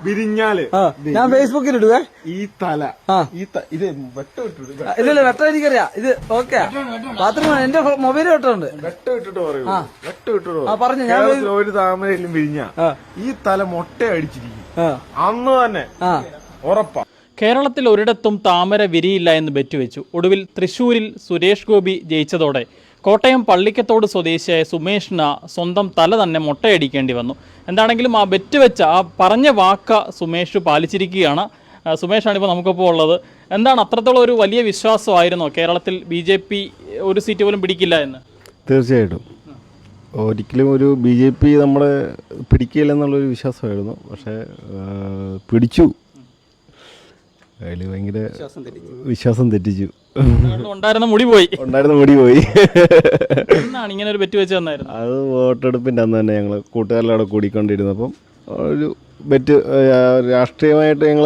വിരിഞ്ഞാല് ഞാൻ ഫേസ്ബുക്കിൽ ഇടുവേ ഈ തല ഇത് ഇല്ല വെട്ടം എനിക്കറിയാം ഇത് ഓക്കെ ബാത്റൂം എന്റെ മൊബൈൽ വെട്ടുണ്ട് വെട്ടിട്ട് പറഞ്ഞു ഞാൻ ഒരു താമരയിലും വിരിഞ്ഞ ഈ തല മൊട്ട അടിച്ചിരിക്കും അന്ന് തന്നെ ഉറപ്പാ. കേരളത്തിൽ ഒരിടത്തും താമര വിരിയില്ല എന്ന് ബെറ്റുവെച്ചു. ഒടുവിൽ തൃശൂരിൽ സുരേഷ് ഗോപി ജയിച്ചതോടെ കോട്ടയം പള്ളിക്കത്തോട് സ്വദേശിയായ സുമേഷിന് സ്വന്തം തല തന്നെ മൊട്ടയടിക്കേണ്ടി വന്നു. എന്താണെങ്കിലും ആ ബെറ്റ് വെച്ച ആ പറഞ്ഞ വാക്ക് സുമേഷ് പാലിച്ചിരിക്കുകയാണ്. സുമേഷാണ് ഇപ്പോൾ നമുക്കൊപ്പം ഉള്ളത്. എന്താണ് അത്രത്തോളം ഒരു വലിയ വിശ്വാസമായിരുന്നോ കേരളത്തിൽ BJP ഒരു സീറ്റ് പോലും പിടിക്കില്ല എന്ന്? തീർച്ചയായിട്ടും ഒരിക്കലും ഒരു BJP നമ്മളെ പിടിക്കില്ല എന്നുള്ളൊരു വിശ്വാസമായിരുന്നു. പക്ഷേ പിടിച്ചു. അതിൽ ഭയങ്കര വിശ്വാസം തെറ്റിച്ചു. ഉണ്ടായിരുന്ന മുടി പോയി. എന്നാണ് ഇങ്ങനെ ഒരു ബെറ്റ് വെച്ച് തന്നായിരുന്നു? അത് വോട്ടെടുപ്പിൻ്റെ അന്ന് തന്നെ ഞങ്ങൾ കൂട്ടുകാരിലവിടെ കൂടിക്കൊണ്ടിരുന്നപ്പം ഒരു ബെറ്റ് രാഷ്ട്രീയമായിട്ട് ഞങ്ങൾ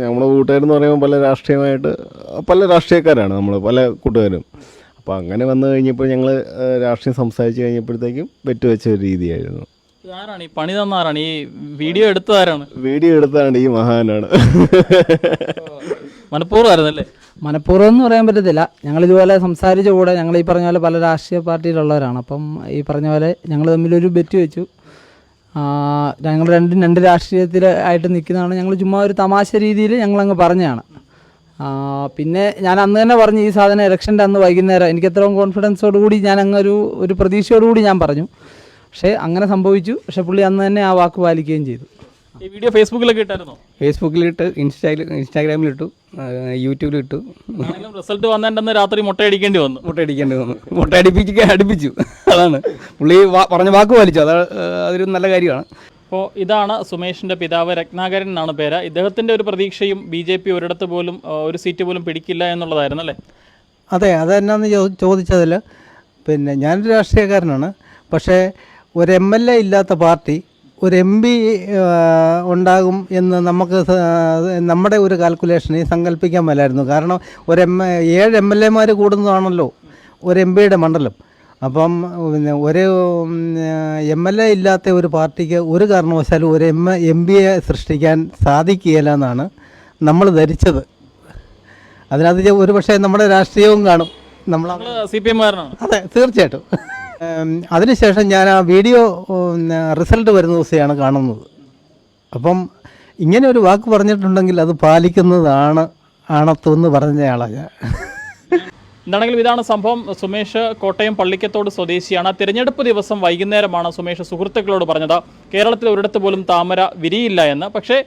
നമ്മുടെ കൂട്ടുകാരെന്ന് പറയുമ്പോൾ പല രാഷ്ട്രീയക്കാരാണ് നമ്മൾ പല കൂട്ടുകാരും. അപ്പോൾ അങ്ങനെ വന്നു കഴിഞ്ഞപ്പോൾ ഞങ്ങൾ രാഷ്ട്രീയം സംസാരിച്ച് കഴിഞ്ഞപ്പോഴത്തേക്കും ബെറ്റ് വെച്ച ഒരു രീതിയായിരുന്നു. ആരാണ് ഈ പണി തന്നാരാണ്? ഈ വീഡിയോ എടുത്തതാരാണ്? വീഡിയോ എടുത്തതാണ് ഈ മഹാനാണ്. മനഃപൂർവ്വമായിരുന്നല്ലേ? മനഃപൂർവ്വം എന്ന് പറയാൻ പറ്റത്തില്ല. ഞങ്ങളിതുപോലെ സംസാരിച്ച കൂടെ ഞങ്ങൾ ഈ പറഞ്ഞ പോലെ പല രാഷ്ട്രീയ പാർട്ടിയിലുള്ളവരാണ്. അപ്പം ഈ പറഞ്ഞ പോലെ ഞങ്ങൾ തമ്മിലൊരു ബെറ്റ് വെച്ചു. ഞങ്ങൾ രണ്ട് രാഷ്ട്രീയത്തിലായിട്ട് നിൽക്കുന്നതാണ്. ഞങ്ങൾ ചുമ്മാ ഒരു തമാശ രീതിയിൽ ഞങ്ങളങ്ങ് പറഞ്ഞതാണ്. പിന്നെ ഞാൻ അന്ന് തന്നെ പറഞ്ഞു ഈ സാധനം ഇലക്ഷൻ്റെ അന്ന് വൈകുന്നേരം എനിക്ക് എത്രയും കോൺഫിഡൻസോടുകൂടി ഞാൻ അങ്ങ് ഒരു പ്രതീക്ഷയോടുകൂടി ഞാൻ പറഞ്ഞു. പക്ഷേ അങ്ങനെ സംഭവിച്ചു. പക്ഷേ പുള്ളി അന്ന് തന്നെ ആ വാക്ക് പാലിക്കുകയും ചെയ്തു. ഈ വീഡിയോ ഫേസ്ബുക്കിലൊക്കെ ഇട്ടായിരുന്നോ? ഫേസ്ബുക്കിലിട്ട്, ഇൻസ്റ്റാഗ്രാമിലിട്ടു, യൂട്യൂബിലിട്ടു. റിസൾട്ട് വന്നതിൻ്റെ രാത്രി മുട്ടയടിക്കേണ്ടി വന്നു. അടുപ്പിച്ചു. അതാണ് പുള്ളി പറഞ്ഞ വാക്ക് പാലിച്ചു. അതൊരു നല്ല കാര്യമാണ്. അപ്പോൾ ഇതാണ് സുമേഷിൻ്റെ പിതാവ്. രത്നാകരൻ എന്നാണ് പേര്. ഇദ്ദേഹത്തിൻ്റെ ഒരു പ്രതീക്ഷയും BJP ഒരിടത്ത് പോലും ഒരു സീറ്റ് പോലും പിടിക്കില്ല എന്നുള്ളതായിരുന്നു അല്ലേ? അതെ, അതെന്നാന്ന് ചോദിച്ചതിൽ പിന്നെ ഞാനൊരു രാഷ്ട്രീയക്കാരനാണ്. പക്ഷേ ഒരു MLA ഇല്ലാത്ത പാർട്ടി ഒരു MP ഉണ്ടാകും എന്ന് നമുക്ക് നമ്മുടെ ഒരു കാൽക്കുലേഷനിൽ സങ്കല്പിക്കാൻ മേലായിരുന്നു. കാരണം 7 MLA കൂടുന്നതാണല്ലോ ഒരു MP മണ്ഡലം. അപ്പം പിന്നെ ഒരു MLA ഇല്ലാത്ത ഒരു പാർട്ടിക്ക് ഒരു കാരണവശാലും ഒരു MP സൃഷ്ടിക്കാൻ സാധിക്കുകയില്ല എന്നാണ് നമ്മൾ ധരിച്ചത്. അതിനകത്ത് ഒരു പക്ഷേ നമ്മുടെ രാഷ്ട്രീയവും കാണും. CPM കാരനാണ്. അതെ, തീർച്ചയായിട്ടും. അതിനുശേഷം ഞാൻ ആ വീഡിയോ റിസൾട്ട് വരുന്ന ദിവസമാണ് കാണുന്നത്. അപ്പം ഇങ്ങനെ ഒരു വാക്ക് പറഞ്ഞിട്ടുണ്ടെങ്കിൽ അത് പാലിക്കുന്നതാണ് ആണത്വമെന്ന് പറഞ്ഞയാളാണ് ഞാൻ. എന്താണെങ്കിലും ഇതാണ് സംഭവം. സുമേഷ് കോട്ടയം പള്ളിക്കത്തോട് സ്വദേശിയാണ്. തിരഞ്ഞെടുപ്പ് ദിവസം വൈകുന്നേരമാണ് സുമേഷ് സുഹൃത്തുക്കളോട് പറഞ്ഞത് കേരളത്തിൽ ഒരിടത്ത് പോലും താമര വിരിയില്ല എന്ന്. പക്ഷേ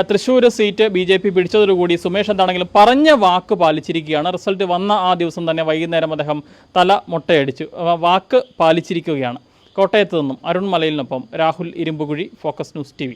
തൃശ്ശൂർ സീറ്റ് BJP പിടിച്ചതോടുകൂടി സുമേഷ് എന്താണെങ്കിലും പറഞ്ഞ വാക്ക് പാലിച്ചിരിക്കുകയാണ്. റിസൾട്ട് വന്ന ആ ദിവസം തന്നെ വൈകുന്നേരം അദ്ദേഹം തല മൊട്ടയടിച്ചു. വാക്ക് പാലിച്ചിരിക്കുകയാണ്. കോട്ടയത്ത് നിന്നും അരുൺ മലയിലിനൊപ്പം Rahul Irumbukuzhi, focus news TV.